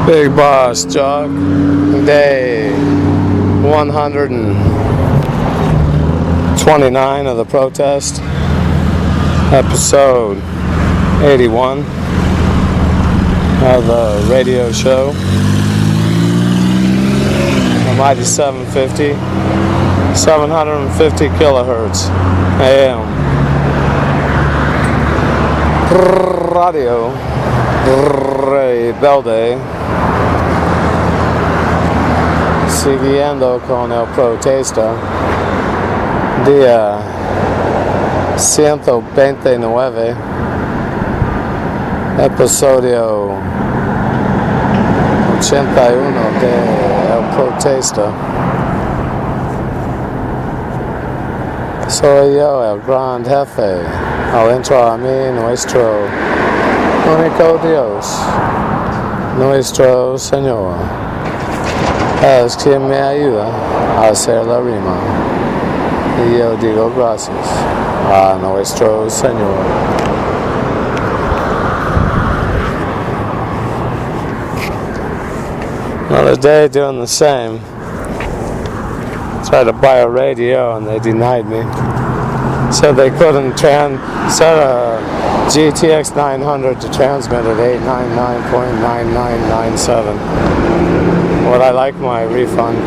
Bigbossjock, day 129 of the protest, episode 81 of the radio show. The mighty 750 kilohertz AM radio rebelde siguiendo con el protesta día 129 episodio 81 de el protesta. Soy yo, el gran jefe, al entro a mí nuestro único Dios, nuestro Señor, es quien me ayuda a hacer la rima. Y yo digo gracias a nuestro Señor. Another day doing the same. Tried to buy a radio and they denied me. Said they couldn't set a GTX 900 to transmit at 899.9997. Would I like my refund?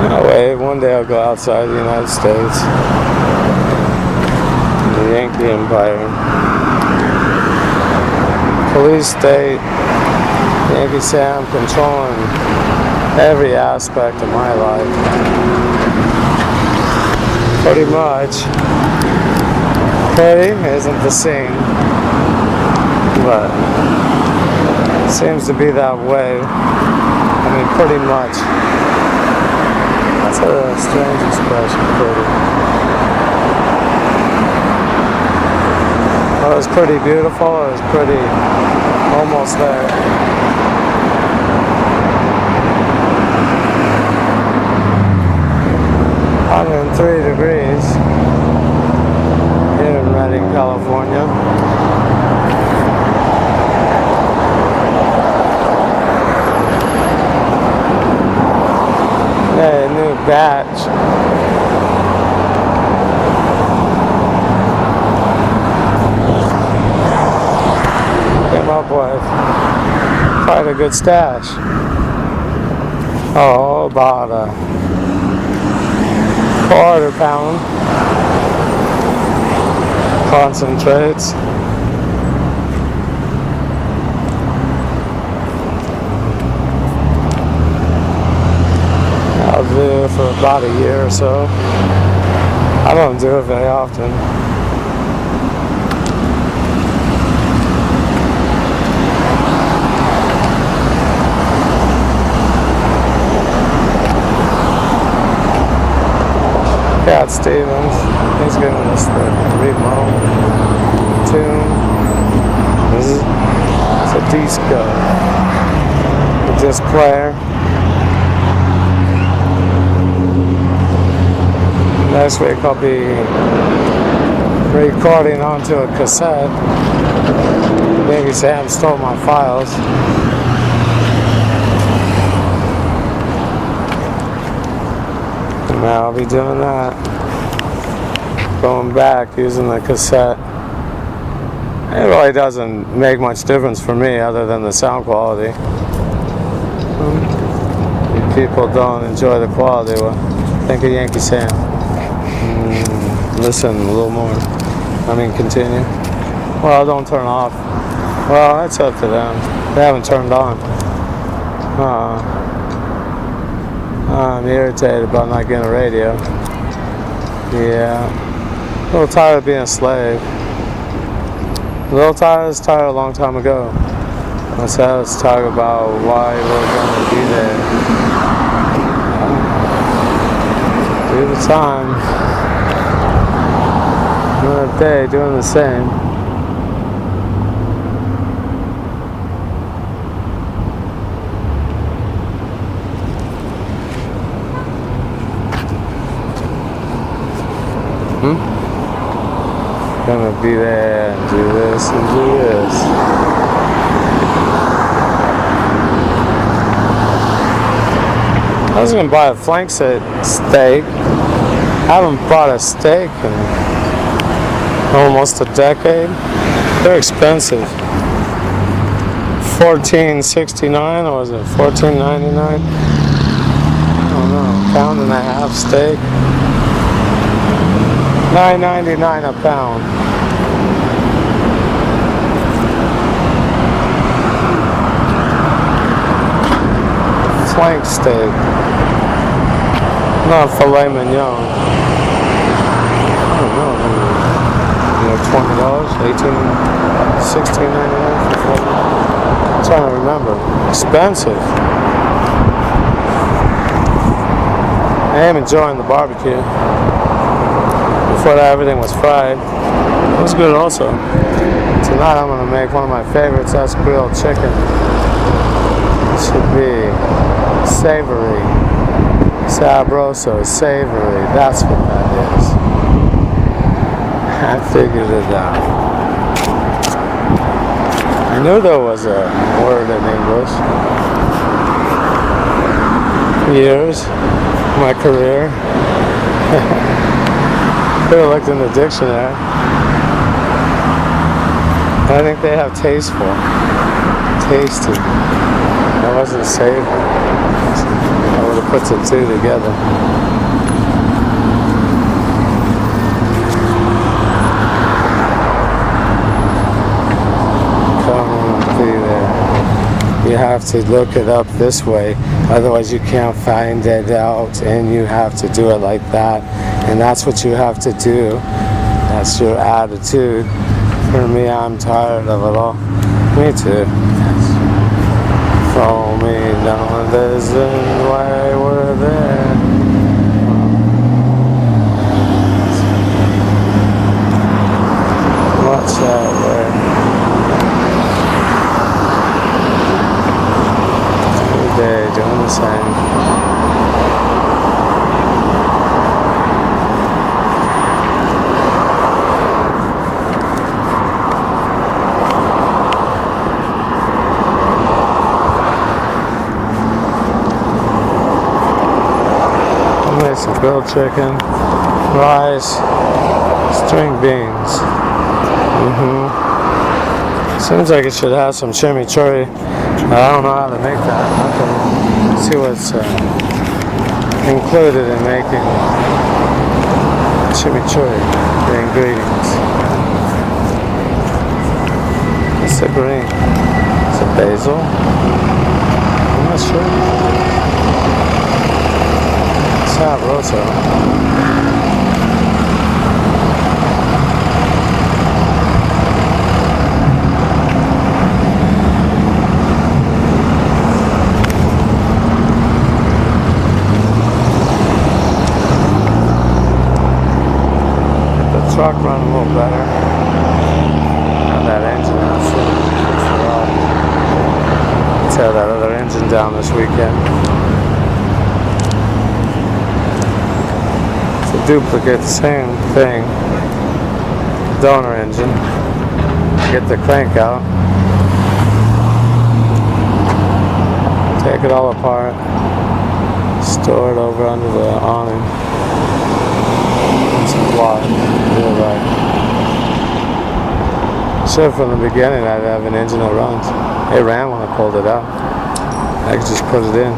No way, one day I'll go outside the United States. The Yankee Empire. Police state, Yankee Sam controlling every aspect of my life. Pretty much. Pretty isn't the same, but it seems to be that way. I mean, pretty much. That's a strange expression, pretty. It was pretty beautiful, it was pretty almost there. I'm in 3 degrees here in Redding, California. Yeah, a new batch. Up with quite a good stash. Oh, about a quarter pound concentrates. I'll do it for about a year or so. I don't do it very often. Cat Stevens, he's giving us the remote tune. It's a disco. The disc player. Next week I'll be recording onto a cassette. Maybe Sam stole my files. Now I'll be doing that. Going back using the cassette. It really doesn't make much difference for me other than the sound quality. If people don't enjoy the quality, well, think of Yankee Sam. Listen a little more. I mean, continue. Well, don't turn off. Well, that's up to them. They haven't turned on. I'm irritated about not getting a radio. Yeah. A little tired of being a slave. A little tired. I was tired a long time ago. Let's talk about why we're going to be there. Do the time. Another day doing the same. gonna be there and do this and do this. I was gonna buy a flank steak. I haven't bought a steak in almost a decade. They're expensive. $14.69 or was it $14.99? I don't know. Pound and a half steak. $9.99 a pound. Flank steak. Not filet mignon. I don't know. $20, $16.99 for $40. I'm trying to remember. Expensive. I am enjoying the barbecue. Before that, everything was fried. It was good also. Tonight I'm going to make one of my favorites. That's grilled chicken. It should be savory. Sabroso, savory. That's what that is. I figured it out. I knew there was a word in English. Years, my career. Could have looked in the dictionary. I think they have tasteful. Tasty. That wasn't savory. I would have put the two together. You have to look it up this way, otherwise you can't find it out, and you have to do it like that, and that's what you have to do. That's your attitude. For me, I'm tired of it all. Me too. For me, no, there's why we're there. Watch that way. Day doing the same. I made some grilled chicken, rice, string beans. Seems like it should have some chimichurri. I don't know how to make that. Okay. See what's included in making chimichurri, the ingredients. It's a green. It's a basil. I'm not sure. Sabroso. Truck run a little better. Got that engine out soon. Tear that other engine down this weekend. It's a duplicate, same thing. Donor engine. Get the crank out. Take it all apart. Store it over under the awning. Block. Right. So from the beginning I'd have an engine that runs. It ran when I pulled it out. I could just put it in.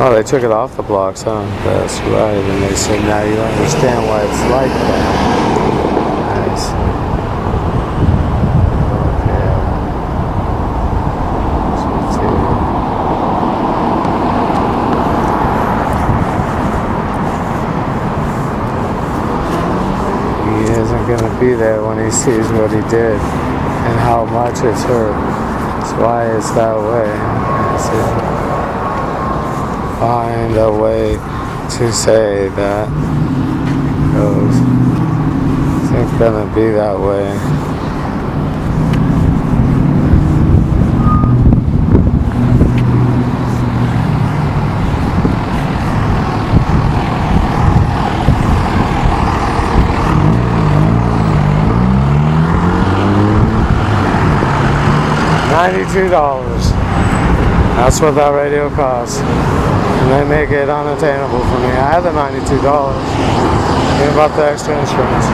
Oh, they took it off the blocks, huh? That's right. And they said, now you understand why it's like that. Nice. Gonna be there when he sees what he did and how much it's hurt. That's why it's that way. Find a way to say that it's gonna be that way. $92. That's what that radio costs. And they make it unattainable for me. I had the $92. Think about the extra insurance.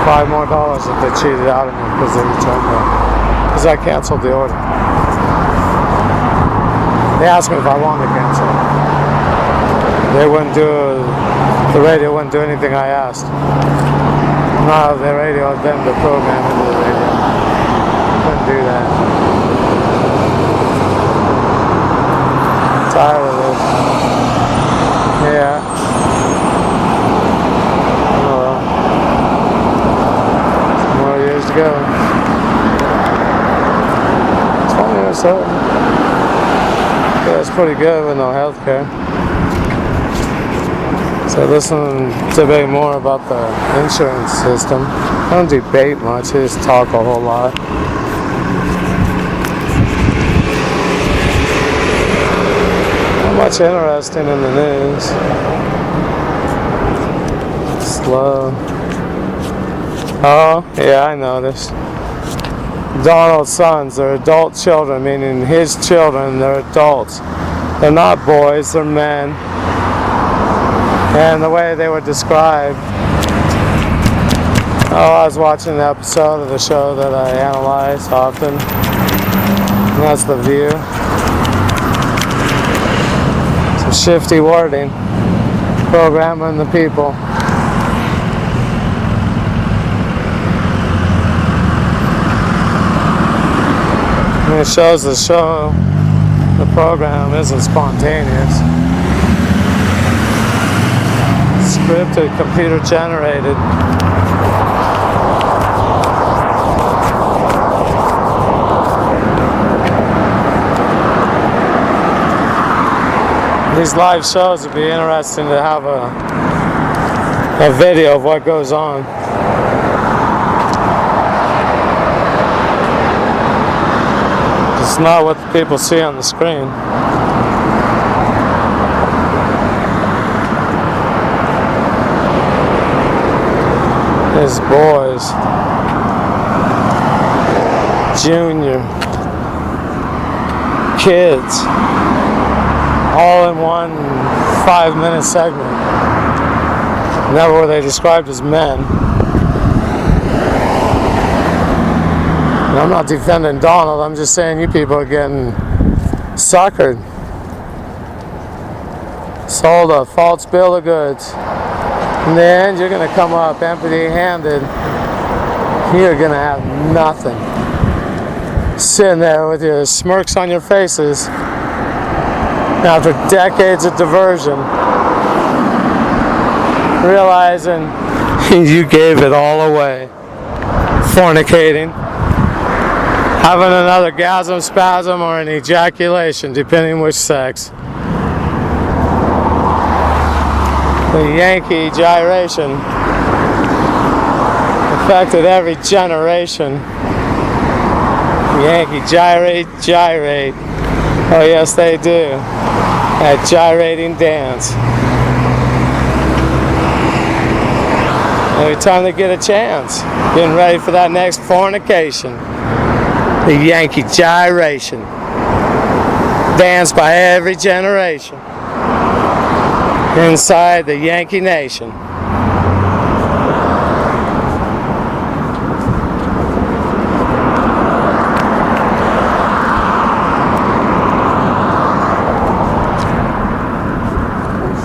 $5 more if they cheated out of me because they returned it. Because I canceled the order. They asked me if I wanted to cancel. They wouldn't do, the radio wouldn't do anything I asked. No, the radio had been the program into the radio. Couldn't do that. Tired of this. Yeah. Oh well. Some more years to go. 20 or so. Yeah, it's pretty good with no health care. So listen, debate more about the insurance system. I don't debate much, I just talk a whole lot. Not much interesting in the news. Slow. Oh, yeah, I noticed. Donald's sons, they're adult children, meaning his children, they're adults. They're not boys, they're men. And the way they were described, I was watching the episode of the show that I analyze often, and that's The View. Some shifty wording, programming the people. And it shows the show, the program isn't spontaneous. Scripted, computer generated. These live shows would be interesting to have a video of what goes on. It's not what the people see on the screen. His boys, junior, kids, all in one 5-minute segment. Never were they described as men. And I'm not defending Donald, I'm just saying you people are getting suckered. Sold a false bill of goods. In the end, you're going to come up empty-handed. You're going to have nothing. Sitting there with your smirks on your faces after decades of diversion, realizing you gave it all away. Fornicating, having another gasm, spasm, or an ejaculation, depending which sex. The Yankee gyration affected every generation. Yankee gyrate, gyrate. Oh yes, they do. That gyrating dance. Every time they get a chance, getting ready for that next fornication. The Yankee gyration. Danced by every generation. Inside the Yankee Nation.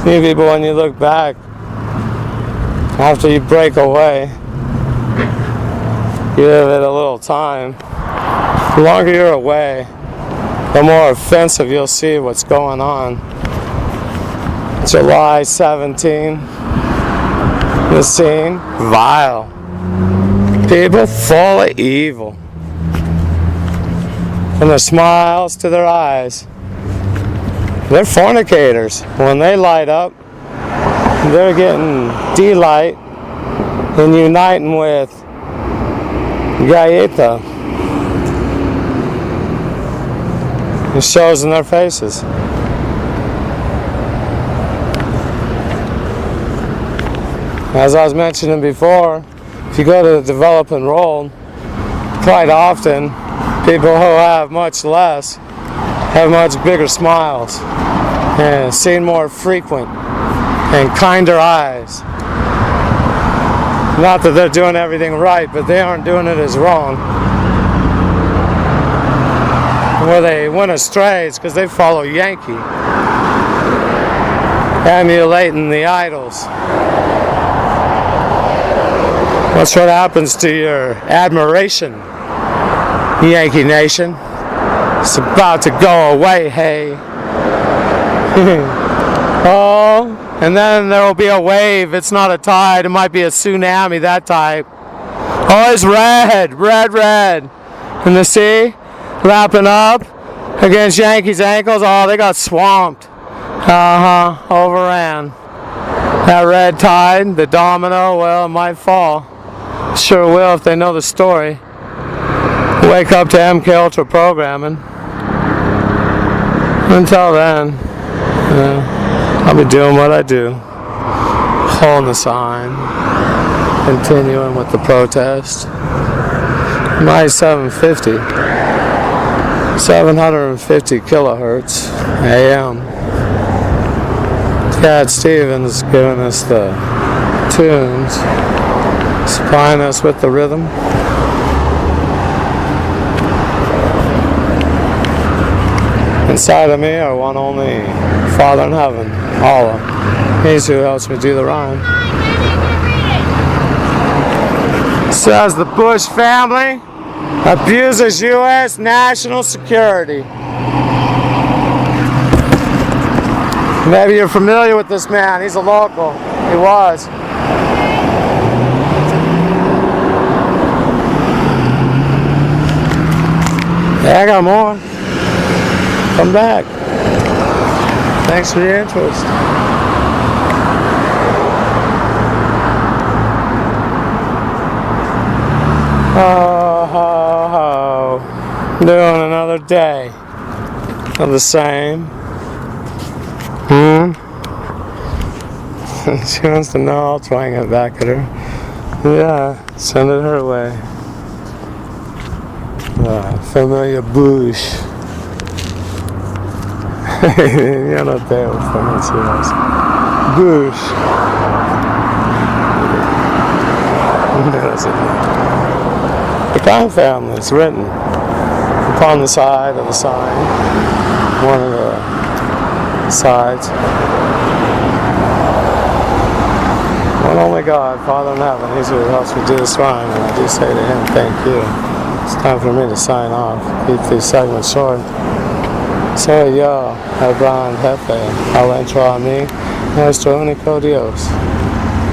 Few people, when you look back, after you break away, give it a little time. The longer you're away, the more offensive you'll see what's going on. July 17, the scene, vile. People full of evil. From their smiles to their eyes. They're fornicators. When they light up, they're getting delight in uniting with Galleta. It shows in their faces. As I was mentioning before, if you go to the developing world, quite often, people who have much less have much bigger smiles and seen more frequent and kinder eyes. Not that they're doing everything right, but they aren't doing it as wrong. Where they went astray is because they follow Yankee, emulating the idols. That's what happens to your admiration, Yankee Nation. It's about to go away, hey. Oh, and then there will be a wave. It's not a tide. It might be a tsunami, that type. Oh, it's red, red, red. And the sea lapping up against Yankees' ankles. Oh, they got swamped. Overran. That red tide, the domino, well, it might fall. Sure will if they know the story. Wake up to MK Ultra programming. Until then, I'll be doing what I do. Holding the sign. Continuing with the protest. My 750 kilohertz AM. Cat Stevens giving us the tunes, supplying us with the rhythm. Inside of me are one only Father in heaven, Allah. He's who helps me do the rhyme. Says the Bush family abuses U.S. national security. Maybe you're familiar with this man. He's a local. He was. Yeah, I got more. Come back. Thanks for your interest. Doing another day of the same. She wants to know, I'll try and get back at her. Yeah, send it her way. Familiar bush. You're not there with them, let's see else. Bush. The Khan family is written upon the side of the sign, one of the sides. One only God, Father in heaven, He's who helps me do this rhyme, and I do say to Him, thank you. It's time for me to sign off, keep these segments short. So yo, F.B.I, al entro a mí, nuestro único Dios.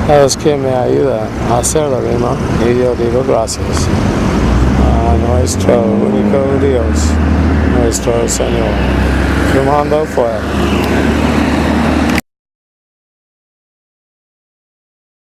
Es quien me ayuda a hacer la rima, y yo digo gracias. A nuestro único Dios, nuestro Señor. Fumando fuera.